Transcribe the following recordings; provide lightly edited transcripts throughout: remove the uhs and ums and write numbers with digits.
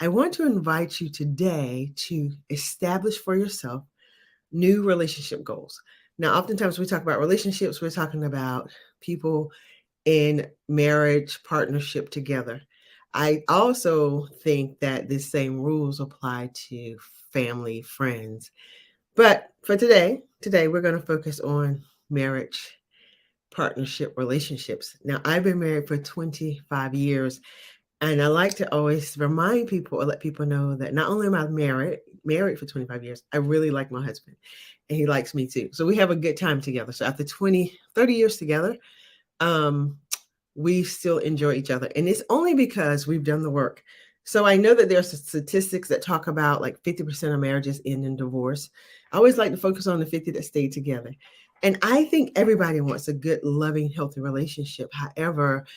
I want to invite you today to establish for yourself new relationship goals. Now, oftentimes we talk about relationships, we're talking about people in marriage, partnership together. I also think that the same rules apply to family, friends. But for today we're going to focus on marriage, partnership, relationships. Now, I've been married for 25 years, and I like to always remind people or let people know that not only am I married for 25 years, I really like my husband and he likes me too. So we have a good time together. So after 20, 30 years together, um, we still enjoy each other. And it's only because we've done the work. So I know that there's statistics that talk about like 50% of marriages end in divorce. I always like to focus on the 50 that stay together. And I think everybody wants a good, loving, healthy relationship. However,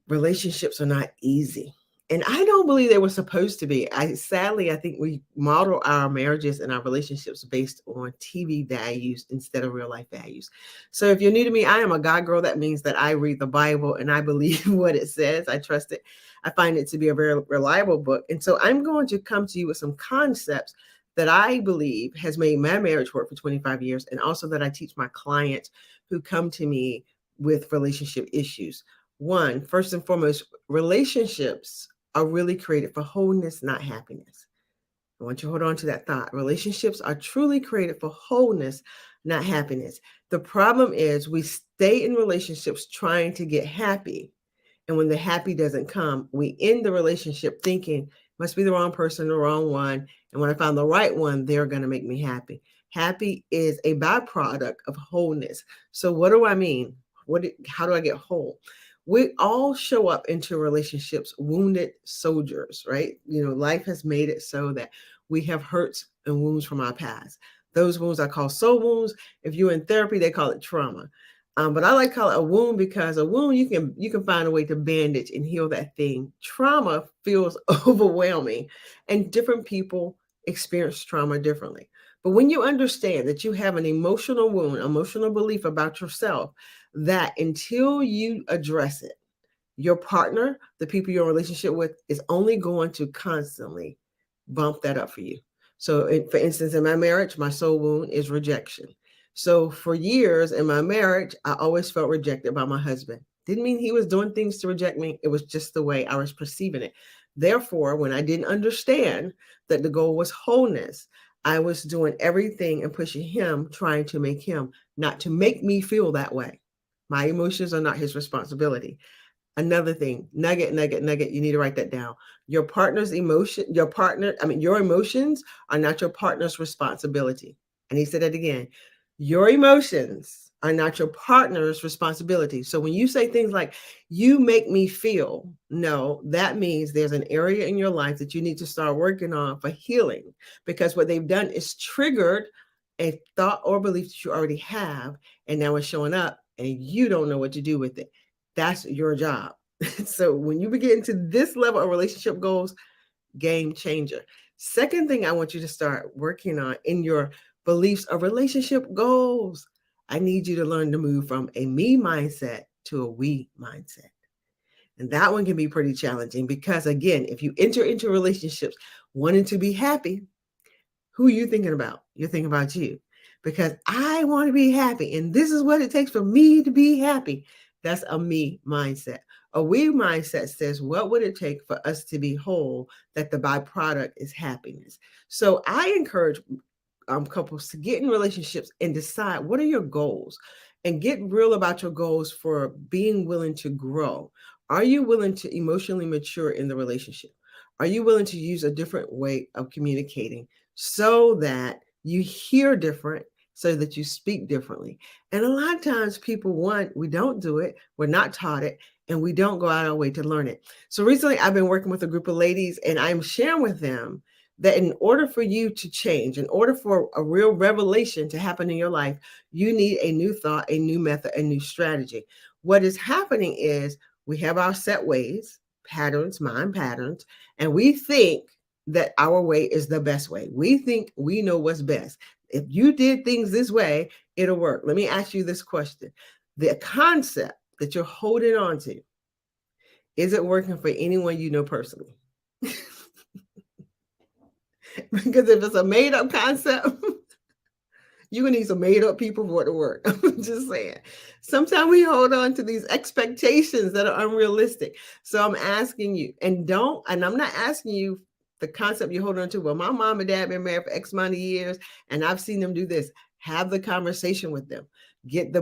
relationships are not easy. And I don't believe they were supposed to be. I think we model our marriages and our relationships based on TV values instead of real life values. So if you're new to me, I am a God girl. That means that I read the Bible and I believe what it says. I trust it. I find it to be a very reliable book. And so I'm going to come to you with some concepts that I believe has made my marriage work for 25 years, and also that I teach my clients who come to me with relationship issues. One, first and foremost, relationships are really created for wholeness, not happiness. I want you to hold on to that thought. Relationships are truly created for wholeness, not happiness. The problem is we stay in relationships trying to get happy. And when the happy doesn't come, we end the relationship thinking, must be the wrong person, the wrong one. And when I find the right one, they're going to make me happy. Happy is a byproduct of wholeness. So what do I mean? How do I get whole? We all show up into relationships wounded soldiers, right? Life has made it so that we have hurts and wounds from our past. Those wounds are called soul wounds. If you're in therapy, they call it trauma. But I like to call it a wound because a wound you can find a way to bandage and heal that thing. Trauma feels overwhelming, and different people experience trauma differently. But when you understand that you have an emotional wound, emotional belief about yourself, that until you address it, your partner, the people you're in a relationship with, is only going to constantly bump that up for you. So, for instance, in my marriage, my soul wound is rejection. So for years in my marriage, I always felt rejected by my husband. Didn't mean he was doing things to reject me. It was just the way I was perceiving it. Therefore, when I didn't understand that the goal was wholeness, I was doing everything and pushing him, trying to make him, not to make me feel that way. My emotions are not his responsibility. Another thing, nugget, you need to write that down. Your emotions are not your partner's responsibility. And he said that again. Your emotions are not your partner's responsibility. So when you say things like, you make me feel, no, that means there's an area in your life that you need to start working on for healing, because what they've done is triggered a thought or belief that you already have, and now it's showing up and you don't know what to do with it. That's your job. So when you begin to this level of relationship goals, game changer. Second thing I want you to start working on in your beliefs of relationship goals, I need you to learn to move from a me mindset to a we mindset. And that one can be pretty challenging because, again, if you enter into relationships wanting to be happy, who are you thinking about? You're thinking about you, because I want to be happy. And this is what it takes for me to be happy. That's a me mindset. A we mindset says, what would it take for us to be whole, that the byproduct is happiness? So I encourage couples to get in relationships and decide, what are your goals, and get real about your goals for being willing to grow. Are you willing to emotionally mature in the relationship? Are you willing to use a different way of communicating so that you hear different, so that you speak differently? And a lot of times we don't do it, we're not taught it, and we don't go out our way to learn it. So recently I've been working with a group of ladies, and I'm sharing with them that in order for you to change, in order for a real revelation to happen in your life, you need a new thought, a new method, a new strategy. What is happening is we have our set ways, patterns, mind patterns, and we think that our way is the best way. We think we know what's best. If you did things this way, it'll work. Let me ask you this question. The concept that you're holding on to, is it working for anyone you know personally? Because if it's a made up concept, you're gonna need some made up people for it to work. I'm just saying. Sometimes we hold on to these expectations that are unrealistic. So I'm asking you, and I'm not asking you the concept you hold on to. Well, my mom and dad been married for X amount of years, and I've seen them do this. Have the conversation with them. Get the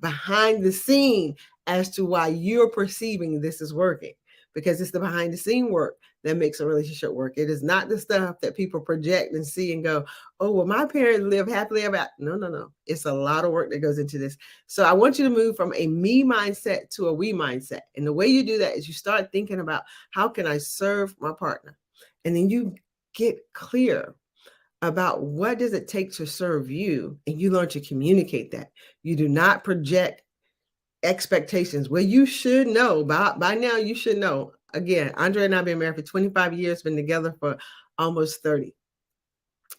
behind the scene as to why you're perceiving this is working, because it's the behind the scene work that makes a relationship work. It is not the stuff that people project and see and go, oh, well, my parents live happily ever after. No, no, no. It's a lot of work that goes into this. So I want you to move from a me mindset to a we mindset. And the way you do that is you start thinking about, how can I serve my partner? And then you get clear about what does it take to serve you, and you learn to communicate that. You do not project expectations. Well, you should know by now. You should know. Again, Andre and I have been married for 25 years, been together for almost 30.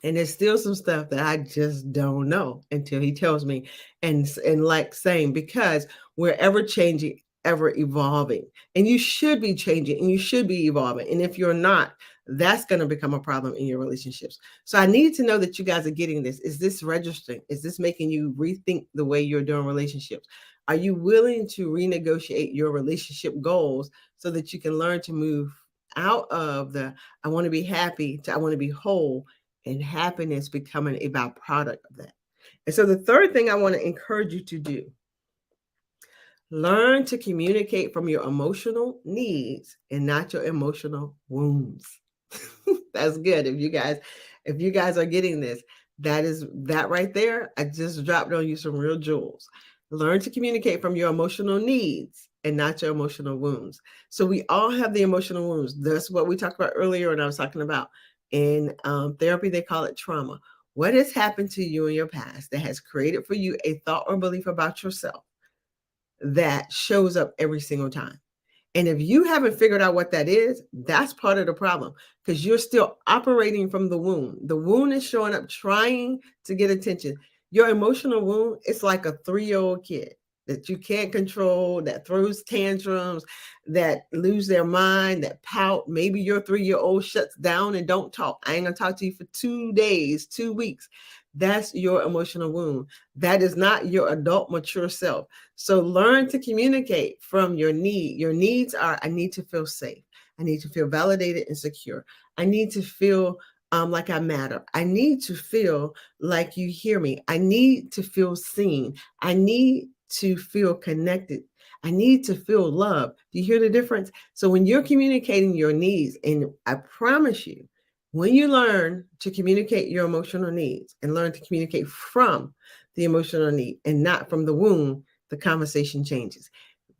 And there's still some stuff that I just don't know until he tells me. And like saying, because we're ever changing, ever evolving. And you should be changing and you should be evolving. And if you're not, that's going to become a problem in your relationships. So I need to know that you guys are getting this. Is this registering? Is this making you rethink the way you're doing relationships? Are you willing to renegotiate your relationship goals so that you can learn to move out of the I want to be happy to I want to be whole, and happiness becoming a byproduct of that? And so the third thing I want to encourage you to do, learn to communicate from your emotional needs and not your emotional wounds. That's good. If you guys are getting this, that right there, I just dropped on you some real jewels. Learn to communicate from your emotional needs and not your emotional wounds. So we all have the emotional wounds. That's what we talked about earlier, and I was talking about in therapy, they call it trauma. What has happened to you in your past that has created for you a thought or belief about yourself that shows up every single time? And if you haven't figured out what that is, that's part of the problem, because you're still operating from the wound. The wound is showing up trying to get attention. Your emotional wound, it's like a 3-year-old kid that you can't control, that throws tantrums, that lose their mind, that pout. Maybe your 3-year-old shuts down and don't talk. I ain't gonna talk to you for 2 days, 2 weeks. That's your emotional wound. That is not your adult, mature self. So learn to communicate from your need. Your needs are, I need to feel safe. I need to feel validated and secure. I need to feel like I matter. I need to feel like you hear me. I need to feel seen. I need to feel connected. I need to feel love. Do you hear the difference? So when you're communicating your needs, and I promise you, when you learn to communicate your emotional needs and learn to communicate from the emotional need and not from the wound, the conversation changes.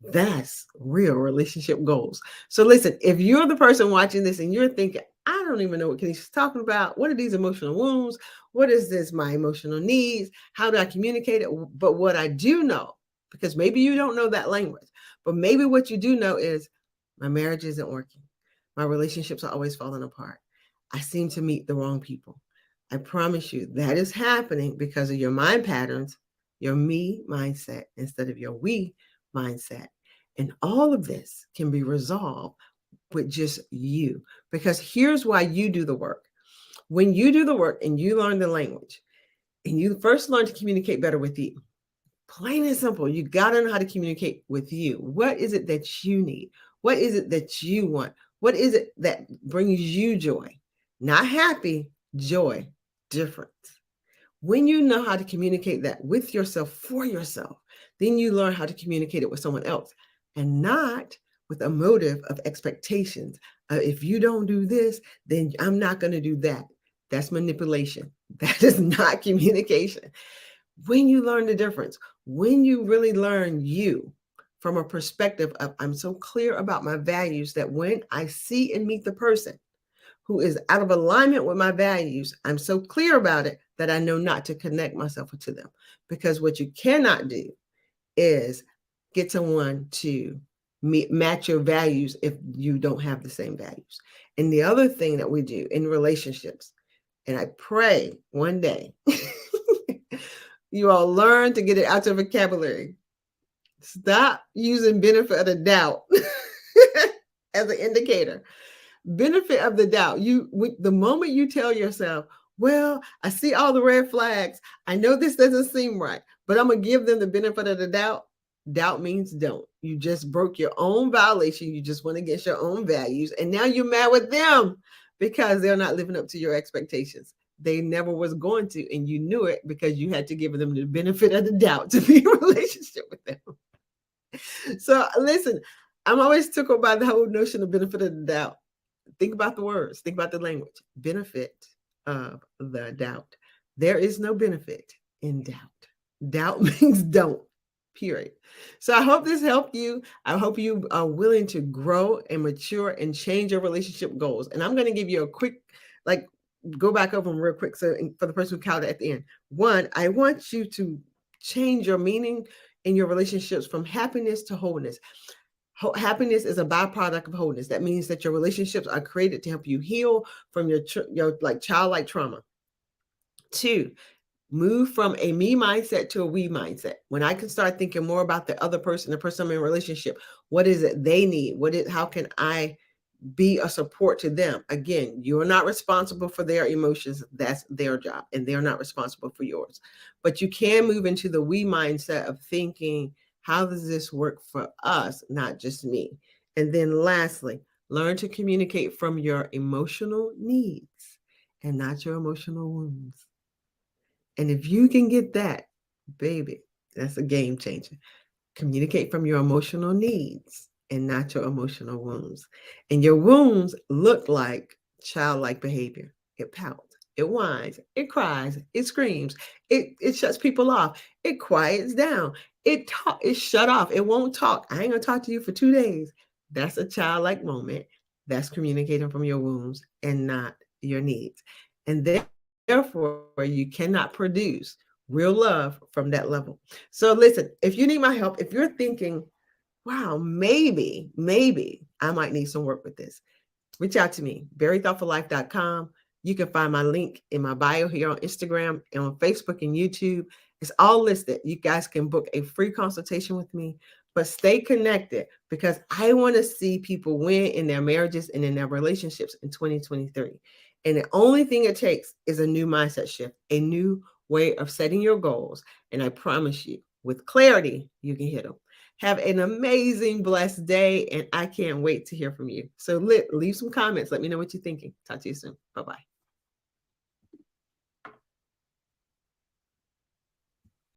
That's real relationship goals. So listen, if you're the person watching this and you're thinking, I don't even know what Kenisha's talking about. What are these emotional wounds? What is this, my emotional needs? How do I communicate it? But what I do know, because maybe you don't know that language, but maybe what you do know is my marriage isn't working. My relationships are always falling apart. I seem to meet the wrong people. I promise you that is happening because of your mind patterns, your me mindset instead of your we mindset. And all of this can be resolved with just you, because here's why you do the work. When you do the work and you learn the language and you first learn to communicate better with you, plain and simple, you got to know how to communicate with you. What is it that you need? What is it that you want? What is it that brings you joy? Not happy, joy, different. When you know how to communicate that with yourself, for yourself, then you learn how to communicate it with someone else, and not with a motive of expectations. If you don't do this, then I'm not going to do that. That's manipulation. That is not communication. When you learn the difference, when you really learn you from a perspective of, I'm so clear about my values that when I see and meet the person who is out of alignment with my values, I'm so clear about it that I know not to connect myself to them. Because what you cannot do is get someone to match your values if you don't have the same values. And the other thing that we do in relationships, and I pray one day you all learn to get it out your vocabulary. Stop using benefit of the doubt as an indicator. Benefit of the doubt. The moment you tell yourself, well, I see all the red flags. I know this doesn't seem right, but I'm going to give them the benefit of the doubt. Doubt means don't. You just broke your own violation. You just went against your own values. And now you're mad with them because they're not living up to your expectations. They never was going to, and you knew it because you had to give them the benefit of the doubt to be in a relationship with them. So listen, I'm always tickled by the whole notion of benefit of the doubt. Think about the words, think about the language. Benefit of the doubt. There is no benefit in doubt. Doubt means don't, period. So I hope this helped you. I hope you are willing to grow and mature and change your relationship goals. And I'm going to give you a quick, go back over them real quick. So for the person who counted at the end, 1, I want you to change your meaning in your relationships from happiness to wholeness. Happiness is a byproduct of wholeness. That means that your relationships are created to help you heal from your childlike trauma. 2, move from a me mindset to a we mindset. When I can start thinking more about the other person, the person I'm in a relationship, what is it they need? How can I be a support to them? Again, you're not responsible for their emotions. That's their job, and they're not responsible for yours. But you can move into the we mindset of thinking, how does this work for us, not just me? And then lastly, learn to communicate from your emotional needs and not your emotional wounds. And if you can get that, baby, that's a game changer. Communicate from your emotional needs and not your emotional wounds. And your wounds look like childlike behavior. It pouts, it whines, it cries, it screams, it shuts people off, it quiets down, it shut off, it won't talk. I ain't gonna talk to you for 2 days. That's a childlike moment. That's communicating from your wounds and not your needs. And therefore, you cannot produce real love from that level. So listen, if you need my help, if you're thinking, wow, maybe I might need some work with this, reach out to me, verythoughtfullife.com. You can find my link in my bio here on Instagram and on Facebook and YouTube. It's all listed. You guys can book a free consultation with me, but stay connected because I want to see people win in their marriages and in their relationships in 2023. And the only thing it takes is a new mindset shift, a new way of setting your goals. And I promise you, with clarity, you can hit them. Have an amazing, blessed day, and I can't wait to hear from you. So leave some comments. Let me know what you're thinking. Talk to you soon. Bye-bye.